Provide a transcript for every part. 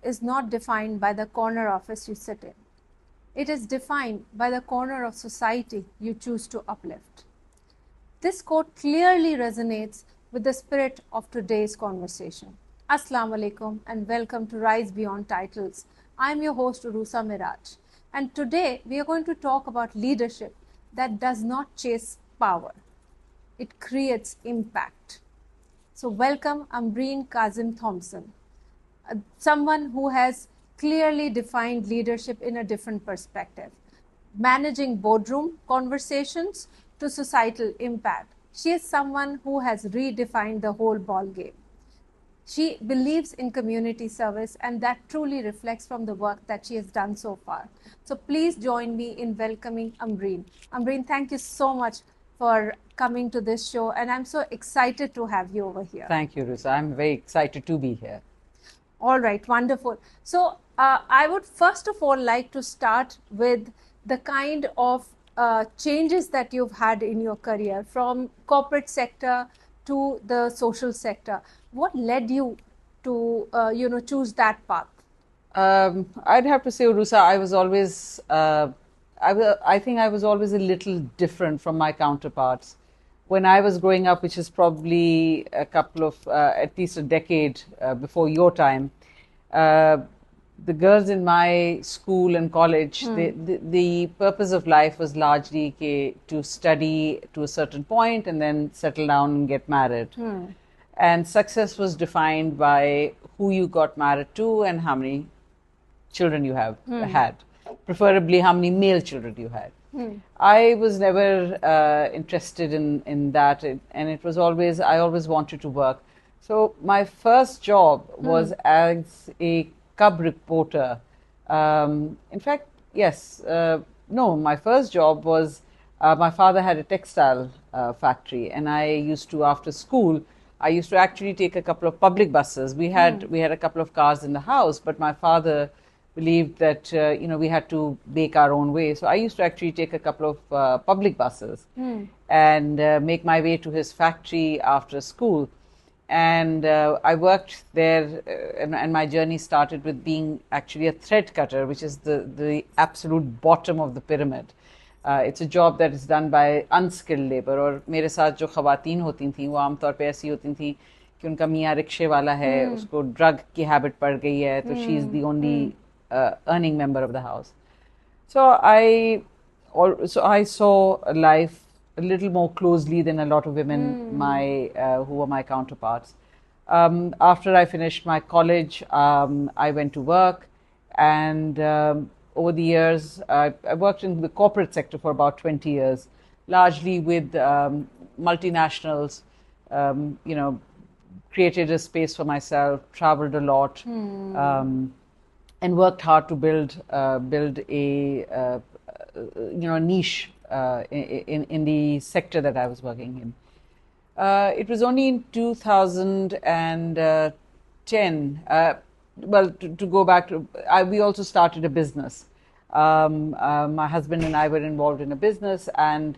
is not defined by the corner office you sit in. It is defined by the corner of society you choose to uplift. This quote clearly resonates with the spirit of today's conversation. Assalamu alaikum and welcome to Rise Beyond Titles. I am your host Uroosa Meraj, and today we are going to talk about leadership that does not chase power. It creates impact. So welcome Ambareen Kazim Thompson, someone who has clearly defined leadership in a different perspective, managing boardroom conversations to societal impact. She is someone who has redefined the whole ball game. She believes in community service, and that truly reflects from the work that she has done so far. So please join me in welcoming Ambareen. Ambareen, thank you so much for coming to this show, and I'm so excited to have you over here. Thank you, Uroosa. I'm very excited to be here. All right, wonderful. So I would first of all like to start with the kind of changes that you've had in your career from corporate sector to the social sector. What led you to choose that path? I'd have to say, Uroosa, I was always I think I was always a little different from my counterparts. When I was growing up, which is probably a couple of at least a decade before your time, the girls in my school and college, the purpose of life was largely to study to a certain point and then settle down and get married. And success was defined by who you got married to and how many children you have had, preferably how many male children you had. I was never interested in that, and it was always, I always wanted to work. So my first job was as a cub reporter. In fact, yes, no, my first job was, my father had a textile factory, and I used to, after school, I used to actually take a couple of public buses. We had a couple of cars in the house, but my father believed that we had to make our own way. So I used to actually take a couple of public buses and make my way to his factory after school. And I worked there, and my journey started with being actually a thread cutter, which is the absolute bottom of the pyramid. It's a job that is done by unskilled labor. और मेरे साथ जो ख़वातीन होती थीं वो आमतौर पे ऐसी होती थीं कि उनका मियाँ रिक्शे वाला है, उसको ड्रग की हैबिट पड़ गई है, तो she is the only earning member of the house. So I saw life a little more closely than a lot of women who were my counterparts. After I finished my college, I went to work, and over the years, I worked in the corporate sector for about 20 years, largely with multinationals, created a space for myself, traveled a lot, and worked hard to build a niche in the sector that I was working in. It was only in 2010, well, to go back to, we also started a business. My husband and I were involved in a business, and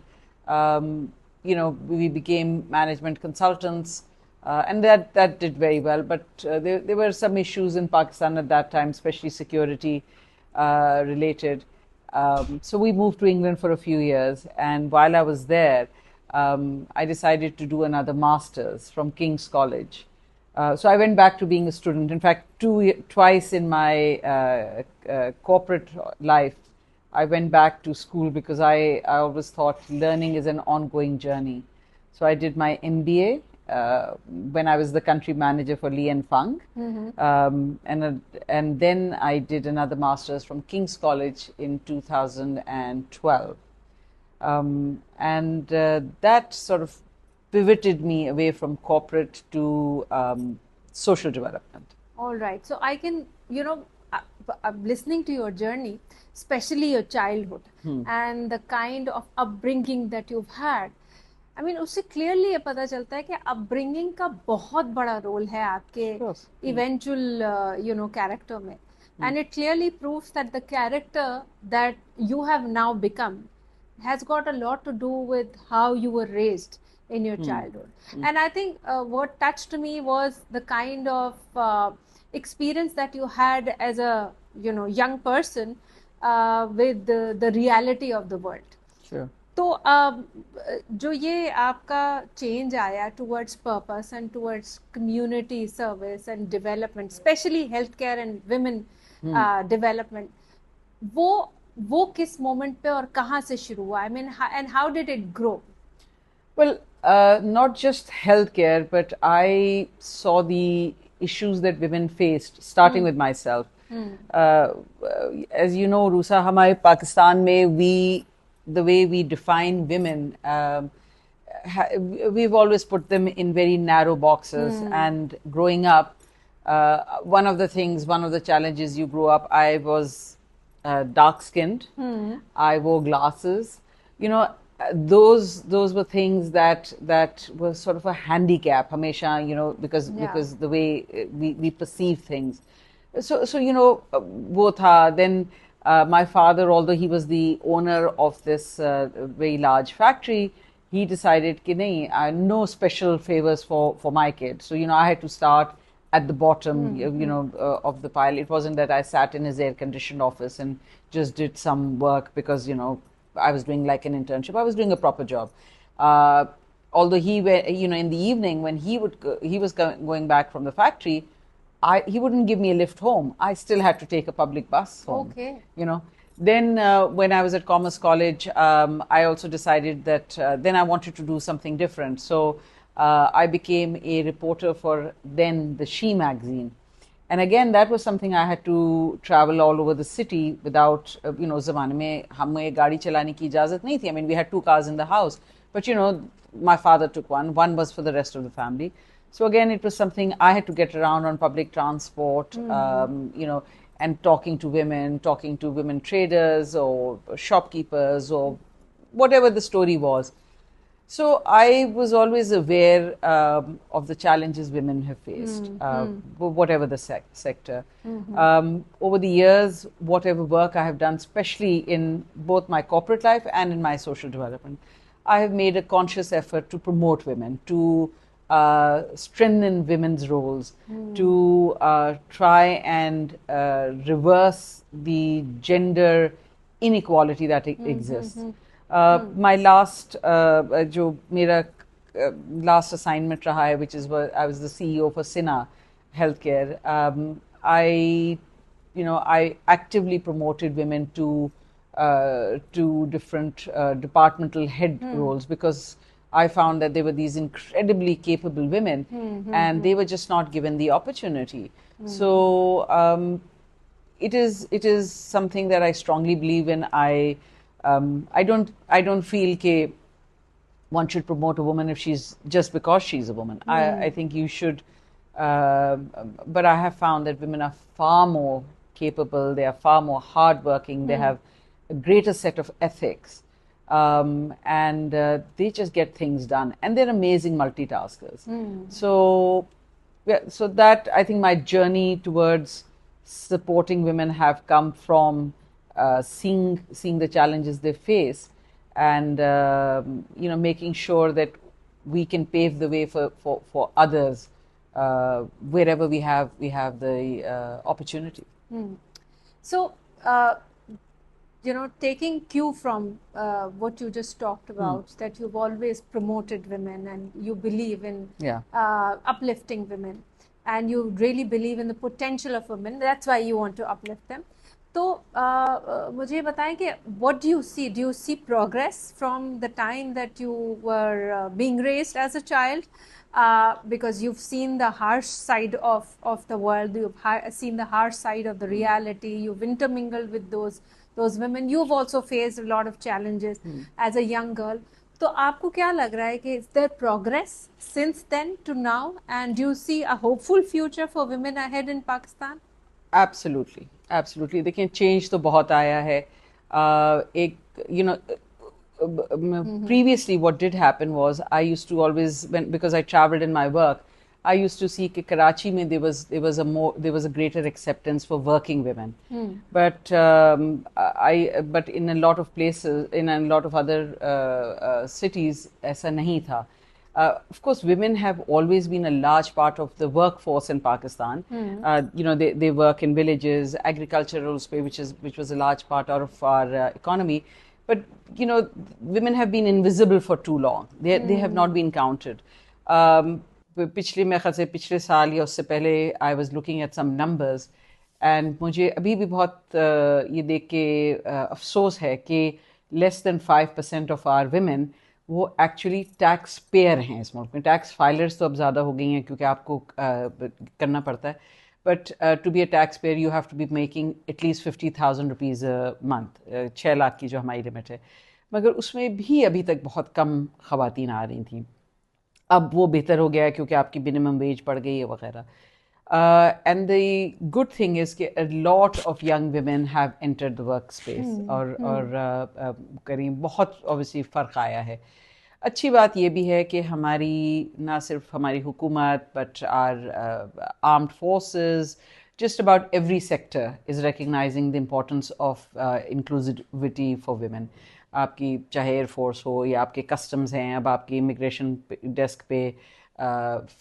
we became management consultants, and that did very well. But there were some issues in Pakistan at that time, especially security related. So we moved to England for a few years, and while I was there, I decided to do another master's from King's College. So I went back to being a student. In fact, twice in my corporate life, I went back to school because I always thought learning is an ongoing journey. So I did my MBA when I was the country manager for Lee and Fung, and then I did another master's from King's College in 2012, and that sort of pivoted me away from corporate to social development. All right. So I can, listening to your journey, especially your childhood and the kind of upbringing that you've had, I mean, उससे clearly ये पता चलता है कि upbringing का बहुत बड़ा role है आपके eventual, character में. And it clearly proves that the character that you have now become has got a lot to do with how you were raised in your childhood. And I think what touched me was the kind of experience that you had as a young person with the reality of the world. Sure. तो जो ये आपका change आया towards purpose and towards community service and development, specially health care and women development, वो किस moment पे और कहाँ से शुरू हुआ? I mean, and how did it grow? Well, not just healthcare, but I saw the issues that women faced, starting with myself. As you know, Uroosa, हमारे पाकिस्तान में the way we define women, we've always put them in very narrow boxes. And growing up, one of the challenges you grew up, I was dark-skinned. I wore glasses. Those were things that were sort of a handicap, hamesha, because the way we perceive things. So wo tha. Then my father, although he was the owner of this very large factory, he decided ki nahi, no special favors for my kid. So I had to start at the bottom, of the pile. It wasn't that I sat in his air-conditioned office and just did some work because I was doing like an internship. I was doing a proper job. Although he, in the evening when he was going back from the factory, he wouldn't give me a lift home. I still had to take a public bus home. Okay. Then when I was at Commerce College, I also decided that then I wanted to do something different. So I became a reporter for then the She magazine. And again, that was something I had to travel all over the city without, ज़माने में हमें गाड़ी चलाने की इजाज़त नहीं थी. I mean, we had 2 cars in the house. But, my father took one. One was for the rest of the family. So again, it was something I had to get around on public transport, and talking to women traders or shopkeepers or whatever the story was. So I was always aware of the challenges women have faced, whatever the sector. Over the years, whatever work I have done, especially in both my corporate life and in my social development, I have made a conscious effort to promote women, to strengthen women's roles, to try and reverse the gender inequality that exists. My last, जो मेरा last assignment रहा है, which is where I was the CEO for Sina Healthcare. I actively promoted women to different departmental head roles because I found that there were these incredibly capable women, and they were just not given the opportunity. So it is something that I strongly believe in. I don't feel that one should promote a woman if she's just because she's a woman. I think you should, but I have found that women are far more capable. They are far more hardworking. They have a greater set of ethics, and they just get things done. And they're amazing multitaskers. So that, I think, my journey towards supporting women have come from seeing the challenges they face, and making sure that we can pave the way for others wherever we have the opportunity. So taking cue from what you just talked about, that you've always promoted women and you believe in uplifting women, and you really believe in the potential of women. That's why you want to uplift them. तो मुझे बताएं कि what do you see? Do you see progress from the time that you were being raised as a child? Because you've seen the harsh side of the world, you've seen the harsh side of the reality, you've intermingled with those women, you've also faced a lot of challenges as a young girl. तो आपको क्या लग रहा है कि is there progress since then to now, and do you see a hopeful future for women ahead in Pakistan? Absolutely. देखिए, change तो बहुत आया है. Previously what did happen was I used to always, because I traveled in my work, I used to see that Karachi mein there was a greater acceptance for working women, but in a lot of places, in a lot of other cities, ऐसा नहीं था. Of course, women have always been a large part of the workforce in Pakistan. They work in villages, agricultural space, which was a large part of our economy. But women have been invisible for too long. They have not been counted. पिछले साल या उससे पहले I was looking at some numbers, and मुझे अभी भी बहुत ये देख के अफसोस है कि less than 5% of our women वो एक्चुअली टैक्स पेयर हैं इस मुल्क में. टैक्स फाइलर्स तो अब ज़्यादा हो गई हैं क्योंकि आपको करना पड़ता है, but to be a taxpayer you have to be making at least 50,000 rupees a month, 6 lakh की जो हमारी लिमिट है. मगर उसमें भी अभी तक बहुत कम ख़वातीन आ रही थी. अब वो बेहतर हो गया है क्योंकि आपकी मिनिमम वेज बढ़ गई है वगैरह. And the good thing is that a lot of young women have entered the workspace और करीब बहुत obviously फ़र्क आया है. अच्छी बात ये भी है कि हमारी ना सिर्फ हमारी हुकूमत but our armed forces, just about every sector is recognizing the importance of inclusivity for women. आपकी चाहे एयरफोर्स हो या आपके कस्टम्स हैं, अब आपकी इमिग्रेशन डेस्क पे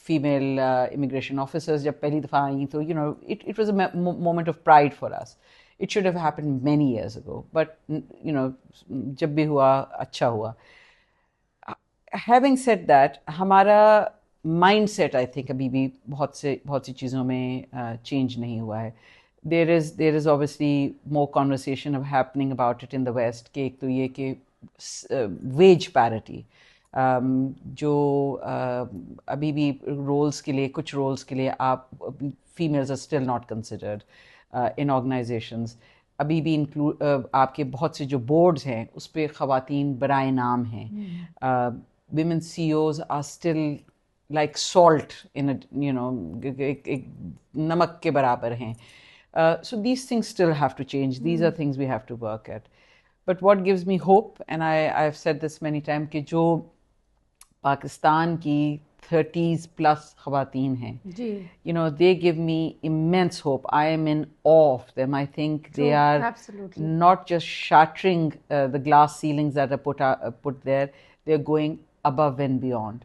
female immigration officers जब पहली दफ़ा आई तो it was a moment of pride for us. It should have happened many years ago, but जब भी हुआ अच्छा हुआ. Having said that, हमारा mindset I think अभी भी बहुत सी चीज़ों में change नहीं हुआ है. There is obviously more conversation happening about it in the West कि एक तो ये कि wage parity, जो अभी भी रोल्स के लिए, कुछ रोल्स के लिए आप females are still not considered in organisations. अभी भी आपके बहुत से जो बोर्ड्स हैं उस पर ख़वातीन बराए नाम हैं. women CEOs are still like salt in एक नमक के बराबर हैं. So these things still have to change. These are things we have to work at. But what gives me hope, and I've said this many times, कि जो पाकिस्तान की 30s plus ख़वातीन हैं, they give me immense hope. I am in awe of them. I think they are absolutely not just shattering the glass ceilings that are put there. They're going above and beyond.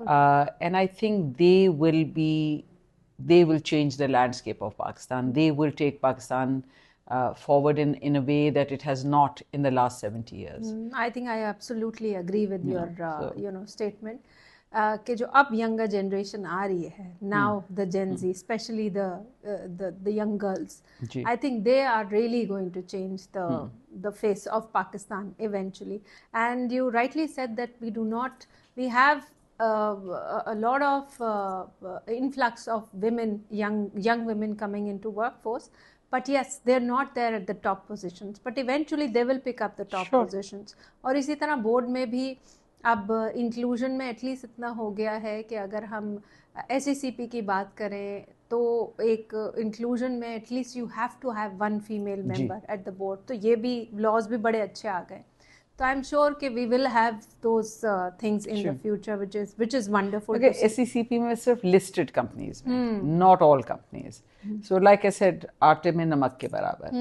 And I think they will change the landscape of Pakistan. They will take Pakistan forward in a way that it has not in the last 70 years. I think I absolutely agree with your statement. कि जो अब younger generation आ रही है, now the Gen Z, especially the young girls, I think they are really going to change the face of Pakistan eventually. And you rightly said that we have a lot of influx of women, young women coming into workforce. But yes, they're not there at the top positions. But eventually they will pick up the top positions. और इसी तरह board में भी अब inclusion में at least इतना हो गया है कि अगर हम SECP की बात करें तो एक इंक्लूजन में at least you have to have one female member at the board. तो ये भी लॉज भी बड़े अच्छे आ गए. So I'm sure कि we will have those things in the future, which is wonderful. Okay, SECP में सिर्फ listed companies, not all companies. So like I said, आटे में नमक के बराबर.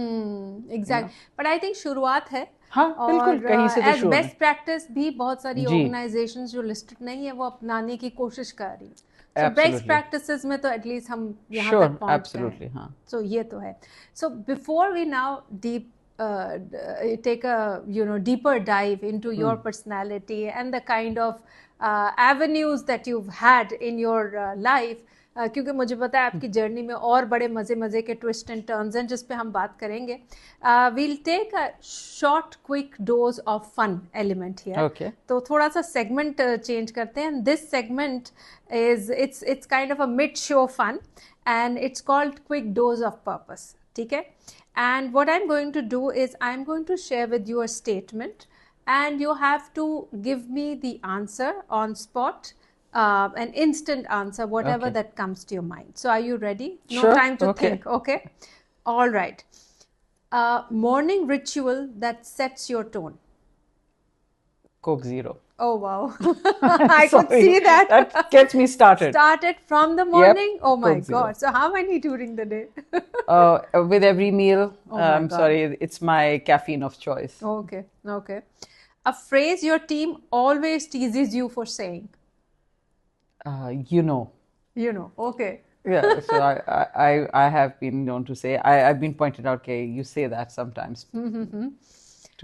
Exactly. But I think शुरुआत है. हाँ, बिल्कुल कहीं से तो शुरू. As best practice भी बहुत सारी organizations जो listed नहीं है वो अपनाने की कोशिश कर रही है. So best practices में तो at least हम यहाँ तक पहुँच गए. Absolutely, हाँ. So ये तो है. So before we now take a deeper dive into your personality and the kind of avenues that you've had in your life, क्योंकि मुझे पता है आपकी जर्नी में और बड़े मज़े के ट्विस्ट एंड टर्न्स हैं जिस पे हम बात करेंगे. We'll take a short quick dose of fun element here. Okay. तो थोड़ा सा segment change करते हैं. And this segment is it's kind of a mid show fun and it's called quick dose of purpose. ठीक है? And what I'm going to do is I'm going to share with you a statement and you have to give me the answer on spot, an instant answer, whatever that comes to your mind. So are you ready? No time to think. Okay. All right. Morning ritual that sets your tone. Coke Zero. Oh wow. I could see that. That gets me started. Started from the morning? Yep. Oh my Coke God. Zero. So how many during the day? With every meal. I'm God. sorry, it's my caffeine of choice. Okay. A phrase your team always teases you for saying. You know. You know, okay. Yeah, so I have been known to say, I've been pointed out, okay, you say that sometimes.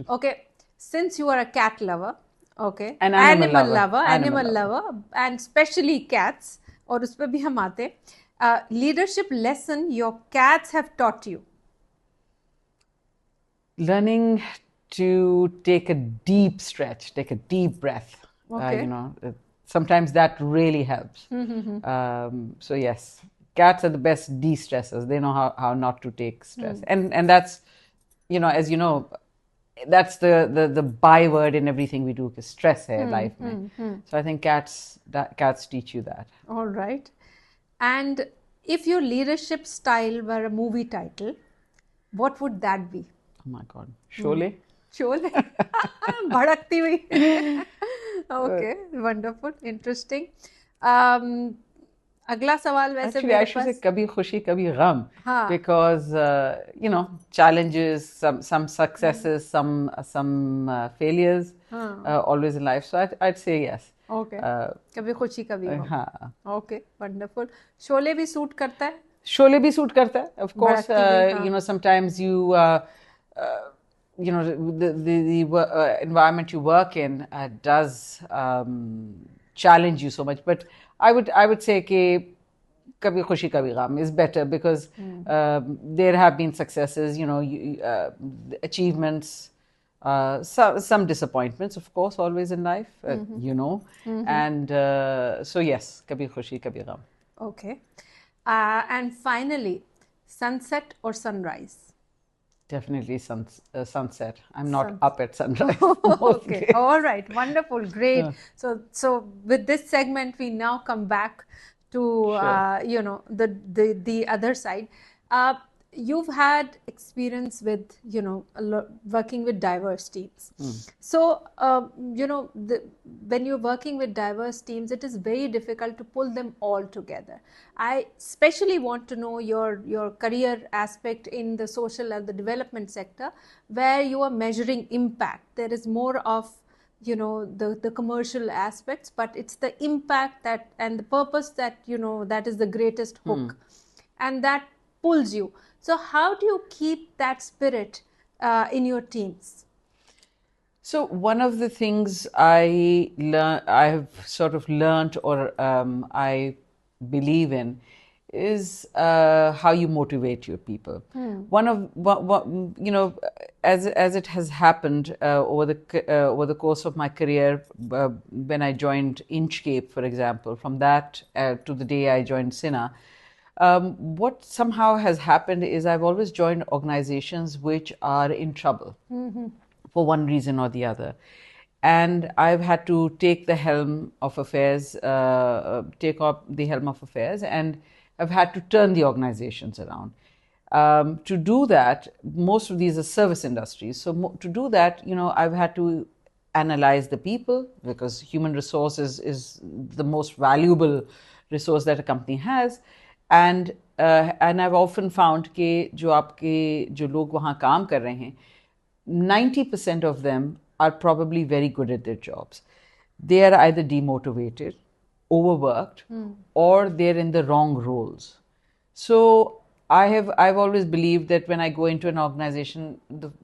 Okay, since you are a cat lover, okay, An animal lover. animal lover, and especially cats, और उस पे भी हम आते, leadership lesson your cats have taught you. Learning to take a deep stretch, take a deep breath. Okay. You know, sometimes that really helps. So yes, cats are the best de-stressors. They know how not to take stress, and that's, you know, as you know, that's the byword in everything we do. Stress hai life mein. So I think cats teach you that. All right. And if your leadership style were a movie title, what would that be? Oh my God, Sholay. Sholay. भड़कती हुई. Okay, wonderful, interesting. अगला सवाल वैसे Actually, I should say कभी खुशी कभी गम, because you know, challenges, some successes, some failures, always in life. So I'd say yes. Okay. कभी खुशी कभी गम. हाँ. Okay, wonderful. शोले भी सूट करता है? शोले भी सूट करता है. Of course, you know, sometimes you you know, the environment you work in does challenge you so much. But I would say कि कभी खुशी कभी गम is better, because there have been successes, you know, achievements, some disappointments, of course, always in life, you know, and so yes, कभी खुशी कभी गम. Okay. And finally, sunset or sunrise? Definitely sunset. I'm not up at sunrise. Okay, all right, wonderful, great. So with this segment, we now come back to you know, the other side. You've had experience with, you know, working with diverse teams. So you know, when you're working with diverse teams, it is very difficult to pull them all together. I especially want to know your career aspect in the social and the development sector, where you are measuring impact. There is more of, you know, the commercial aspects, but it's the impact that and the purpose that, you know, that is the greatest hook, and that pulls you. So how do you keep that spirit in your teams? So one of the things I have sort of learned, or I believe in, is how you motivate your people. One of you know, as it has happened over the course of my career, when I joined Inchcape, for example, from that to the day I joined Sina, what somehow has happened is I've always joined organizations which are in trouble for one reason or the other. And I've had to take the helm of affairs, and I've had to turn the organizations around. To do that, most of these are service industries. So to do that, you know, I've had to analyze the people, because human resources is the most valuable resource that a company has. And I've often found कि जो लोग वहाँ काम कर रहे हैं, 90% of them are probably very good at their jobs. They are either demotivated, overworked, or they're in the wrong roles. So I've always believed that when I go into an organization,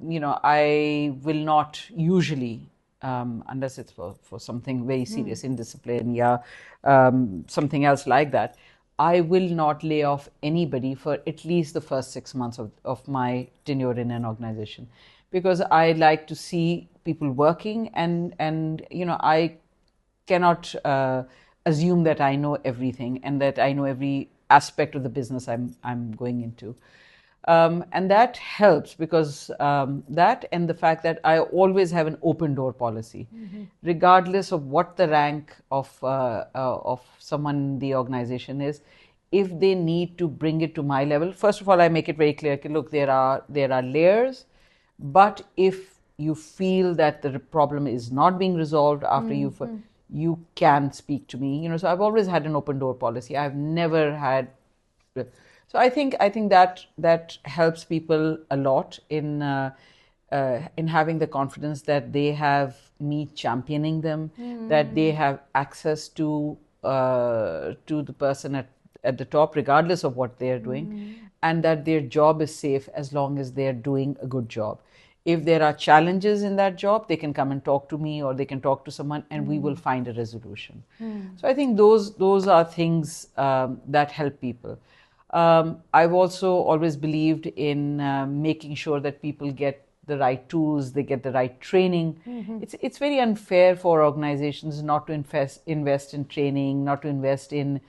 you know, I will not usually, unless it's for something very serious, indiscipline, something else like that, I will not lay off anybody for at least the first 6 months of my tenure in an organization, because I like to see people working, and you know, I cannot assume that I know everything and that I know every aspect of the business I'm going into. And that helps, because that and the fact that I always have an open door policy, regardless of what the rank of someone in the organization is. If they need to bring it to my level, first of all, I make it very clear, look, there are layers, but if you feel that the problem is not being resolved after you can speak to me. You know, so I've always had an open door policy. I've never had. So I think that helps people a lot in having the confidence that they have me championing them, that they have access to to the person at the top, regardless of what they are doing, and that their job is safe as long as they are doing a good job. If there are challenges in that job, they can come and talk to me, or they can talk to someone, and we will find a resolution. So I think those are things that help people. I've also always believed in making sure that people get the right tools, they get the right training. It's very unfair for organizations not to invest in training, not to invest in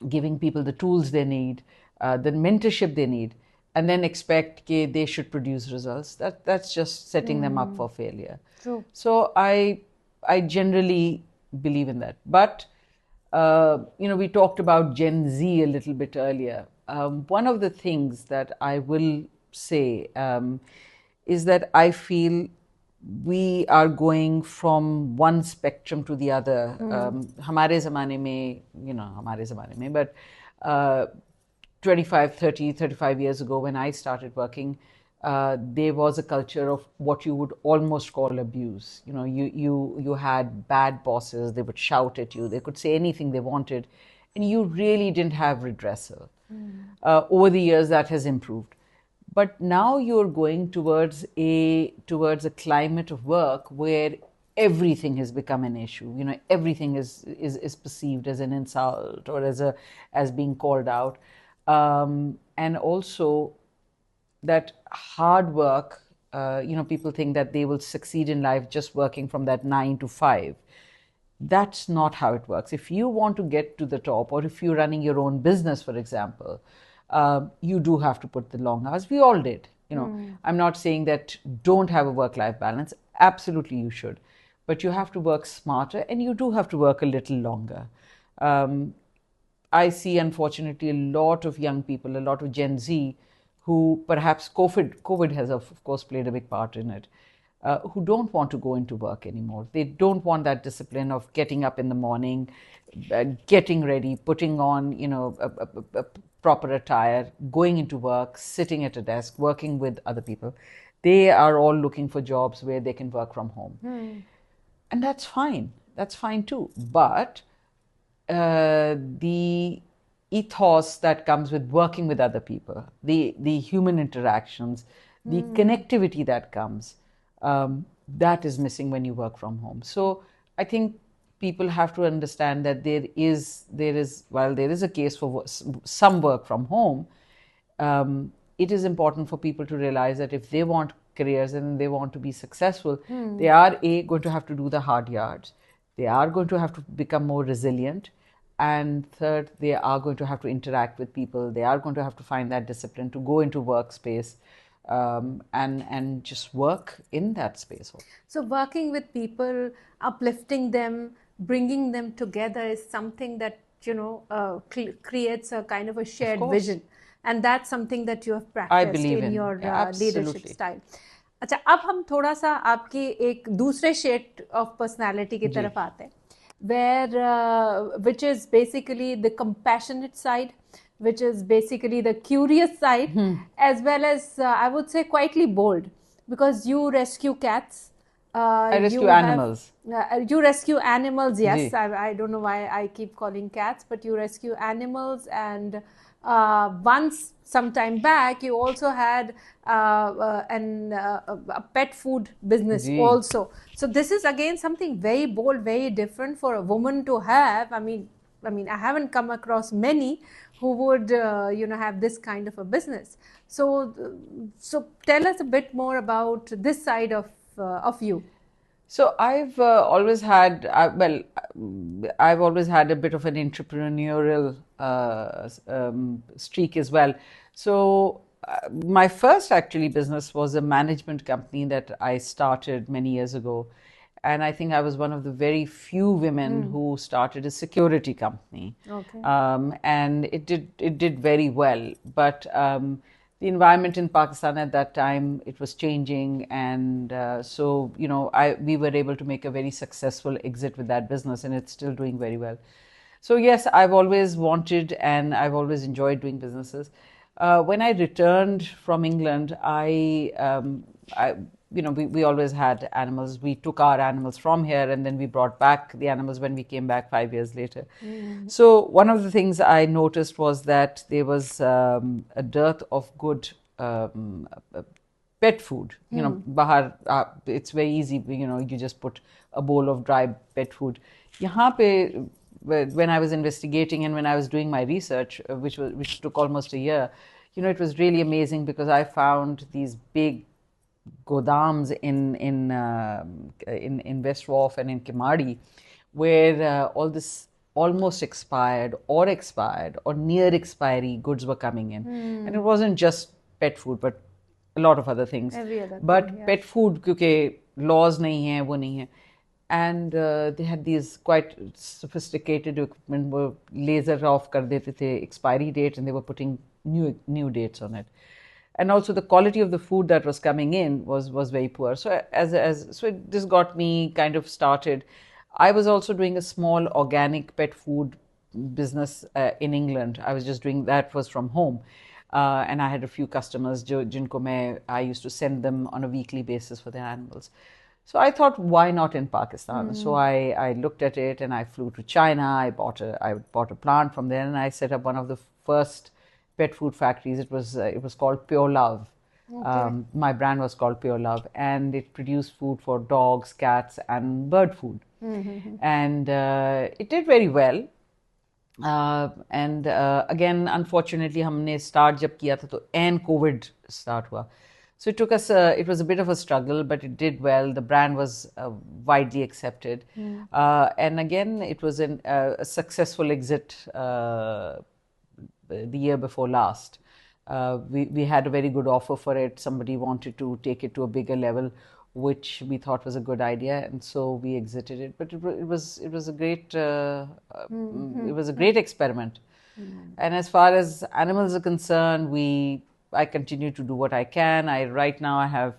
giving people the tools they need, the mentorship they need, and then expect that they should produce results. That's just setting them up for failure. True. So I generally believe in that. But we talked about Gen Z a little bit earlier. One of the things that I will say is that I feel we are going from one spectrum to the other. हमारे ज़माने में, but 25, 30, 35 years ago when I started working, there was a culture of what you would almost call abuse. You had bad bosses, they would shout at you, they could say anything they wanted, and you really didn't have redressal. Over the years, that has improved. But now you're going towards a climate of work where everything has become an issue. Everything is perceived as an insult or as being called out. And also that hard work, people think that they will succeed in life just working from that 9 to 5. That's not how it works. If you want to get to the top, or if you're running your own business, for example, you do have to put the long hours. We all did. I'm not saying that don't have a work-life balance. Absolutely, you should. But you have to work smarter, and you do have to work a little longer. I see, unfortunately, a lot of young people, a lot of Gen Z, who perhaps COVID has, of course, played a big part in it, who don't want to go into work anymore. They don't want that discipline of getting up in the morning, getting ready, putting on, a proper attire, going into work, sitting at a desk, working with other people. They are all looking for jobs where they can work from home. And that's fine. That's fine too. But the ethos that comes with working with other people, the human interactions, the connectivity that comes, that is missing when you work from home. So I think people have to understand that while there is a case for some work from home, it is important for people to realize that if they want careers and they want to be successful, they are going to have to do the hard yards. They are going to have to become more resilient. And third, they are going to have to interact with people. They are going to have to find that discipline to go into workspace and just work in that space. So working with people, uplifting them, bringing them together is something that, creates a kind of a shared vision. And that's something that you have practiced in your leadership style. अच्छा, अब हम थोड़ा सा आपकी एक दूसरे shade of personality की तरफ आते हैं, which is basically the compassionate side, which is basically the curious side, as well as I would say quietly bold, because you rescue cats. I rescue animals. You rescue animals, yes. I don't know why I keep calling cats, but you rescue animals. And once, some time back, you also had a pet food business also. So this is again something very bold, very different for a woman to have. I mean, I haven't come across many who would, have this kind of a business. So tell us a bit more about this side of you. So I've always had, I've always had a bit of an entrepreneurial streak as well. So my first actually business was a management company that I started many years ago. And I think I was one of the very few women who started a security company. Okay. And it did very well. But the environment in Pakistan at that time, it was changing. And so, we were able to make a very successful exit with that business, and it's still doing very well. So yes, I've always wanted and I've always enjoyed doing businesses. When I returned from England, we always had animals. We took our animals from here and then we brought back the animals when we came back 5 years later. So one of the things I noticed was that there was a dearth of good pet food. Bahar, it's very easy, you just put a bowl of dry pet food. Yahan pe, when I was investigating and when I was doing my research, which took almost a year, it was really amazing because I found these big godams in West Wharf and in Kimadi, where all this almost expired or near expiry goods were coming in, and it wasn't just pet food, but a lot of other things. But thing, yeah. Pet food, क्योंकि laws नहीं हैं, वो नहीं है, and they had these quite sophisticated equipment, were laser off कर देते थे expiry date, and they were putting new dates on it. And also the quality of the food that was coming in was very poor. So this got me kind of started. I was also doing a small organic pet food business in England. I was just doing that, was from home. And I had a few customers jinko I used to send them on a weekly basis for their animals. So I thought, why not in Pakistan? So I looked at it and I flew to China. I bought a plant from there and I set up one of the first pet food factories. It was called Pure Love. Okay. My brand was called Pure Love, and it produced food for dogs, cats, and bird food. And it did very well. And again, unfortunately, हमने start जब किया था तो and COVID start हुआ. So it took us, it was a bit of a struggle, but it did well. The brand was widely accepted. And again, it was a successful exit the year before last. We had a very good offer for it. Somebody wanted to take it to a bigger level, which we thought was a good idea, and so we exited it. But it was a great it was a great experiment. And as far as animals are concerned, I continue to do what I can. Right now I have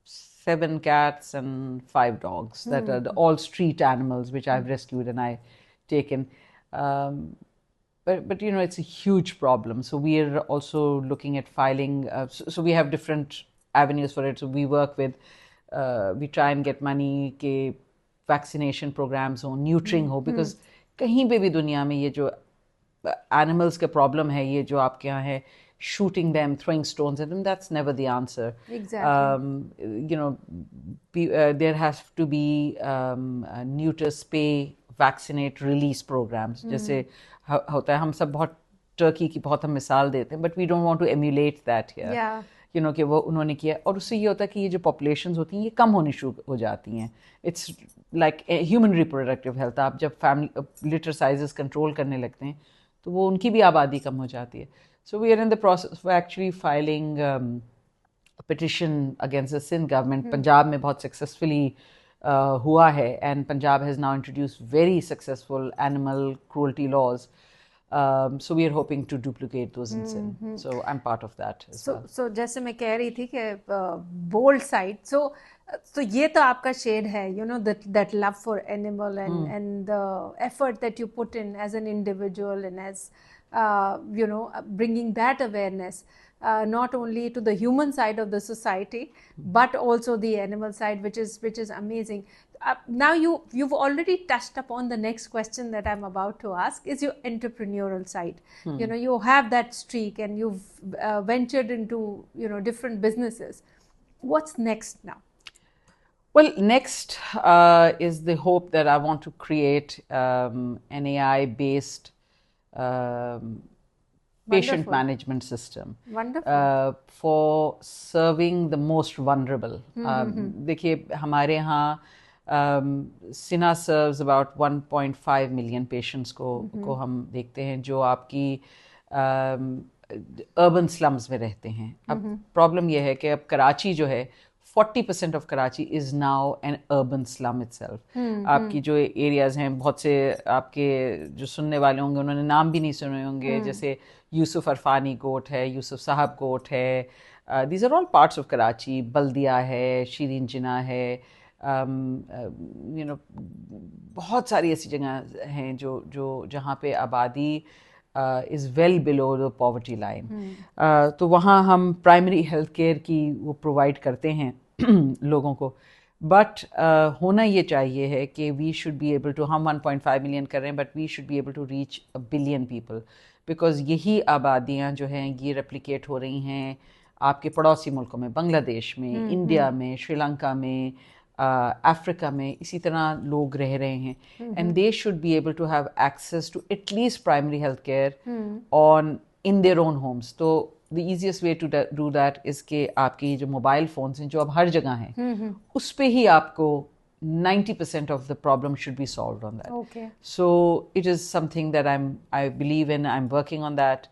7 cats and 5 dogs that are all street animals, which I've rescued and I've taken. But it's a huge problem. So we are also looking at filing. So we have different avenues for it. So we work with, we try and get money के vaccination programs हो, neutering हो, because कहीं पे भी दुनिया में ये जो animals का problem है, ये जो आपके यहाँ है, shooting them, throwing stones at them, that's never the answer. Exactly. There has to be neuter, spay, vaccinate, release programs. जैसे होता है, हम सब बहुत टर्की की बहुत हम मिसाल देते हैं, but we don't want to emulate that here. Yeah. कि वो उन्होंने किया, और उससे ये होता है कि ये जो populations होती हैं ये कम होनी शुरू हो जाती हैं. It's like human reproductive health. आप जब family litter sizes control करने लगते हैं तो वो उनकी भी आबादी कम हो जाती है. So we are in the process of actually filing a petition against the Sindh government. Punjab में बहुत successfully हुआ है, and Punjab has now introduced very successful animal cruelty laws. So we are hoping to duplicate those in Sindh. So I'm part of that as well. So जैसे मैं कह रही थी कि bold side. So ये तो आपका shade है, that love for animal and the effort that you put in as an individual and as bringing that awareness. Not only to the human side of the society, but also the animal side, which is amazing. Now you've already touched upon the next question that I'm about to ask, is your entrepreneurial side. You have that streak and you've ventured into different businesses. What's next now? Well, next is the hope that I want to create an AI-based patient Wonderful. Management system. Wonderful. For serving the most vulnerable. देखिए हमारे यहाँ Sina serves about 1.5 million patients को हम देखते हैं जो आपकी urban slums में रहते हैं. अब problem ये है कि अब कराची जो है 40% of Karachi is now an urban slum itself. आपकी जो areas हैं, बहुत से आपके जो सुनने वाले होंगे उन्होंने नाम भी नहीं सुने होंगे, जैसे यूसुफ अरफानी कोट है, यूसुफ साहब कोट है. These are all parts of Karachi. बल्दिया है, शीरीन जिना है, बहुत सारी ऐसी जगह हैं जो जहाँ पे आबादी is well below the poverty line. तो वहाँ हम प्राइमरी हेल्थ केयर की वो प्रोवाइड करते हैं. लोगों को. बट होना ये चाहिए है कि we should be able to, हम 1.5 मिलियन कर रहे हैं but we should be able to reach 1 billion people, because यही आबादियाँ जो हैं ये रेप्लिकेट हो रही हैं आपके पड़ोसी मुल्कों में, बांग्लादेश में, इंडिया में, श्रीलंका में, अफ्रीका में, इसी तरह लोग रह रहे हैं. And they should be able to have access to at least primary health care on in their own homes. तो the easiest way to do that is कि आपकी जो मोबाइल फोन्स हैं जो अब हर जगह हैं उस पे ही आपको 90% of the problem should be solved on that. Okay. So it is something that I believe in. I'm working on that.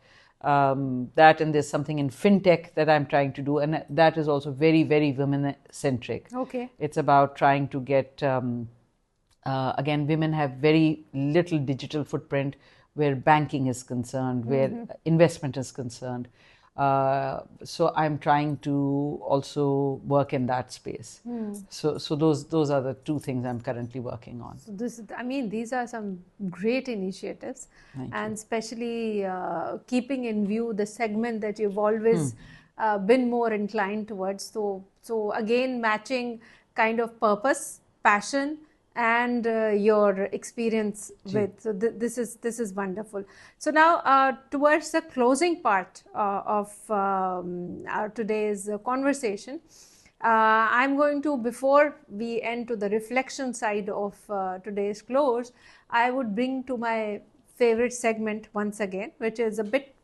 That, and there's something in fintech that I'm trying to do, and that is also very, very women centric. Okay. It's about trying to get again, women have very little digital footprint where banking is concerned, where investment is concerned. So I'm trying to also work in that space. So those are the two things I'm currently working on. So these are some great initiatives. Thank and you. especially keeping in view the segment that you've always been more inclined towards. So again, matching kind of purpose, passion, and your experience with. So this is wonderful. So now towards the closing part of our today's conversation, I'm going to, before we end to the reflection side of today's close, I would bring to my favorite segment once again, which is a bit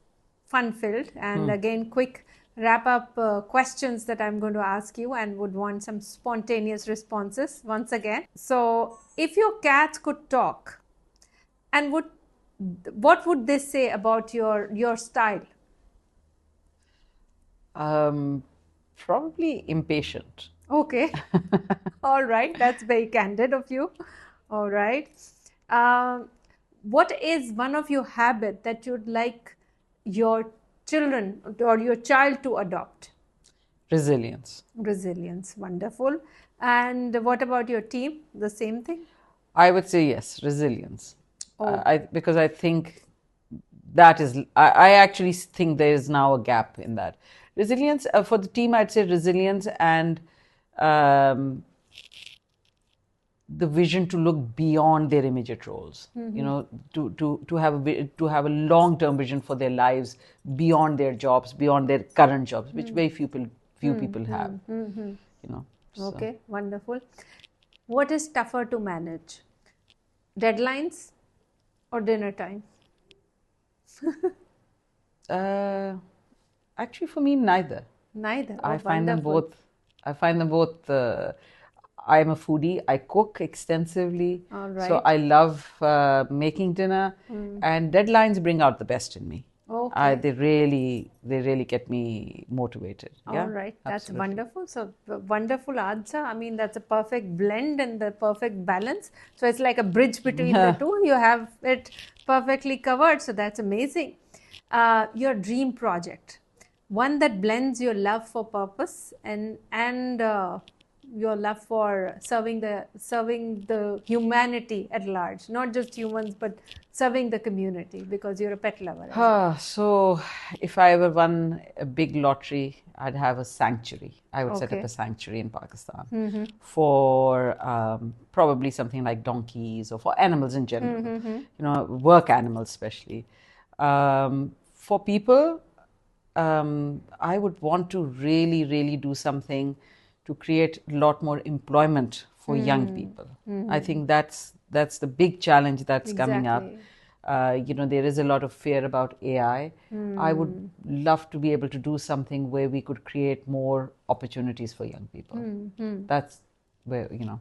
fun filled and again quick wrap up questions that I'm going to ask you, and would want some spontaneous responses once again. So if your cats could talk, and what would they say about your style? Probably impatient. Okay. All right, that's very candid of you. All right. What is one of your habit that you'd like your children or your child to adopt? Resilience. Resilience, wonderful. And what about your team? The same thing? I would say yes, resilience. Oh. Because I think that is, I actually think there is now a gap in that. Resilience, for the team, I'd say resilience and the vision to look beyond their immediate roles. You know, to have a long-term vision for their lives beyond their jobs, beyond their current jobs, which very few people have. You know. So. Okay, wonderful. What is tougher to manage? Deadlines or dinner time? Actually, for me, neither. Neither. I find them both. I'm a foodie. I cook extensively. All right. So I love making dinner, and deadlines bring out the best in me. Okay. They really get me motivated. All right, that's absolutely. wonderful. So wonderful answer. I mean, that's a perfect blend and the perfect balance. So it's like a bridge between the two. You have it perfectly covered. So that's amazing. Your dream project, one that blends your love for purpose and your love for serving the humanity at large, not just humans, but serving the community, because you're a pet lover. So if I ever won a big lottery, I'd have a sanctuary. I would set up a sanctuary in Pakistan for probably something like donkeys or for animals in general, you know, work animals especially. For people, I would want to really do something to create a lot more employment for young people. I think that's the big challenge that's coming up. You know, there is a lot of fear about AI. I would love to be able to do something where we could create more opportunities for young people. That's where, you know.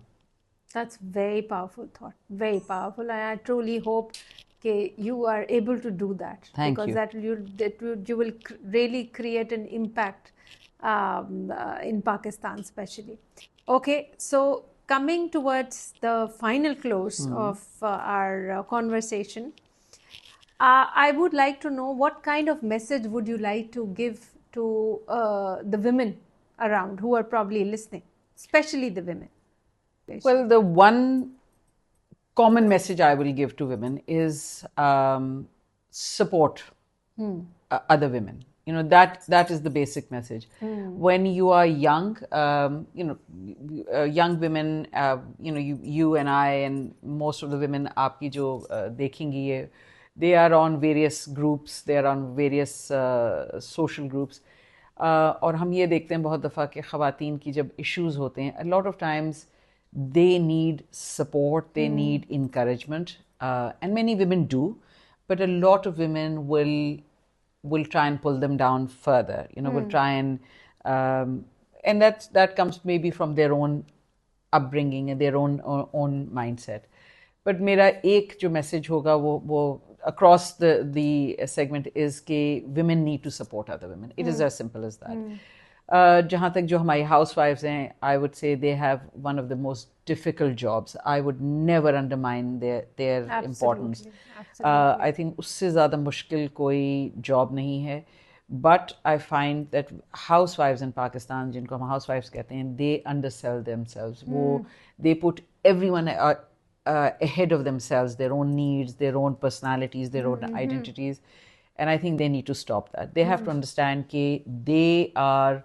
That's very powerful thought. Very powerful. And I truly hope you are able to do that. Thank you. Because you will really create an impact in Pakistan especially. Okay, so coming towards the final close of our conversation, I would like to know what kind of message would you like to give to the women around who are probably listening, especially the women? Well, the one common message I will give to women is support other women. that is the basic message. When you are young, young women, you and I and most of the women आपकी जो देखेंगी ये, they are on various groups, they are on various social groups. और हम ये देखते हैं बहुत दफ़ा कि ख़वातीन की जब issues होते हैं, a lot of times they need support, they need encouragement, and many women do, but a lot of women will try and pull them down further, will try and that comes maybe from their own upbringing and their own mindset. But मेरा एक जो message होगा वो across the segment is कि women need to support other women. It is as simple as that. जहाँ तक जो हमारी housewives हैं, I would say they have one of the most difficult jobs. I would never undermine their importance. Absolutely. I think उससे ज़्यादा मुश्किल कोई job नहीं है. But I find that housewives in Pakistan, जिनको हम housewives कहते हैं, they undersell themselves. They put everyone ahead of themselves, their own needs, their own personalities, their own identities. And I think they need to stop that. They have to understand that they are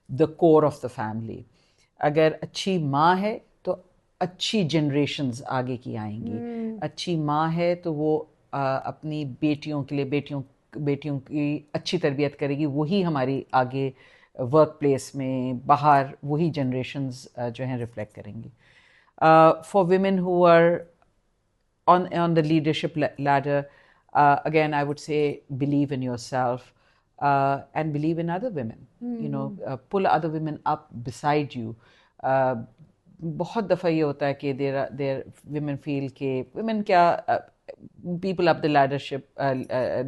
the core of the family. अगर अच्छी माँ है तो अच्छी generations आगे की आएंगी. अच्छी माँ है तो वो अपनी बेटियों के लिए बेटियों की अच्छी तरबियत करेगी. वही हमारी आगे वर्क प्लेस में बाहर वही generations जो हैं reflect करेंगी. For women who are on the leadership ladder, again, I would say believe in yourself and believe in other women. Pull other women up beside you. बहुत दफ़ा ये होता है कि there women feel कि women क्या people up the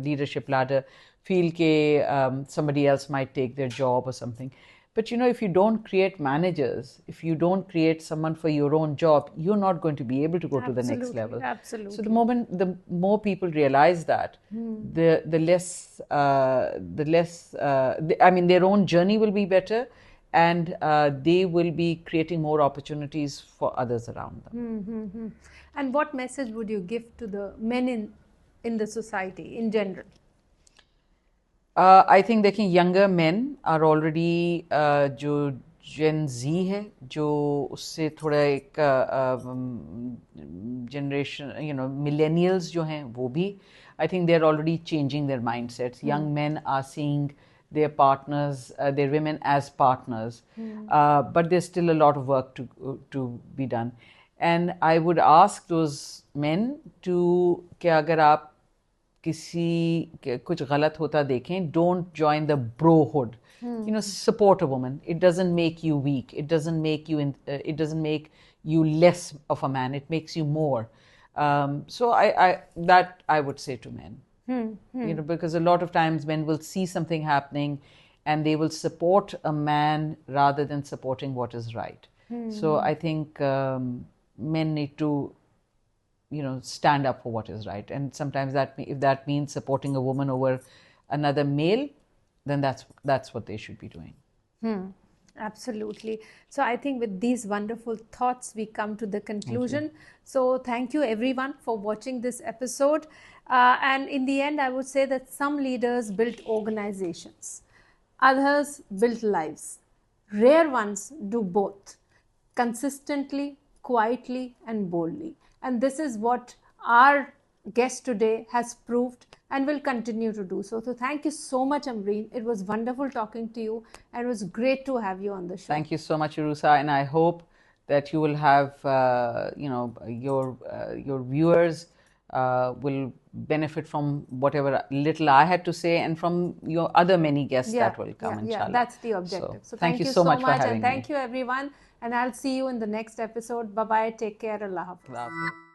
leadership ladder feel कि somebody else might take their job or something. But if you don't create managers, if you don't create someone for your own job, you're not going to be able to go to the next level. Absolutely. So the more people realize that, the less, I mean, their own journey will be better, and they will be creating more opportunities for others around them. And what message would you give to the men in the society in general? I think देखिए younger men are already जो Gen Z है जो उससे थोड़ा एक generation millennials जो हैं वो भी I think they're already changing their mindsets. Young men are seeing their partners, their women as partners, but there's still a lot of work to be done. And I would ask those men to कि अगर आप किसी कुछ गलत होता देखें, don't join the brohood. Support a woman. It doesn't make you weak. It doesn't make you less of a man. It makes you more. So I would say to men, because a lot of times men will see something happening and they will support a man rather than supporting what is right. So I think men need to stand up for what is right, and sometimes if that means supporting a woman over another male, then that's what they should be doing. Absolutely. So I think with these wonderful thoughts we come to the conclusion. So thank you everyone for watching this episode, and in the end I would say that some leaders built organizations, others built lives. Rare ones do both, consistently, quietly and boldly. And this is what our guest today has proved and will continue to do so. So thank you so much, Ambareen. It was wonderful talking to you, and it was great to have you on the show. Thank you so much, Uroosa, and I hope that you will have, your viewers will benefit from whatever little I had to say, and from your other many guests that will come, inshallah. Yeah, that's the objective. So thank you so much for having and thank you everyone. And I'll see you in the next episode. Bye-bye. Take care. Allah Hafiz.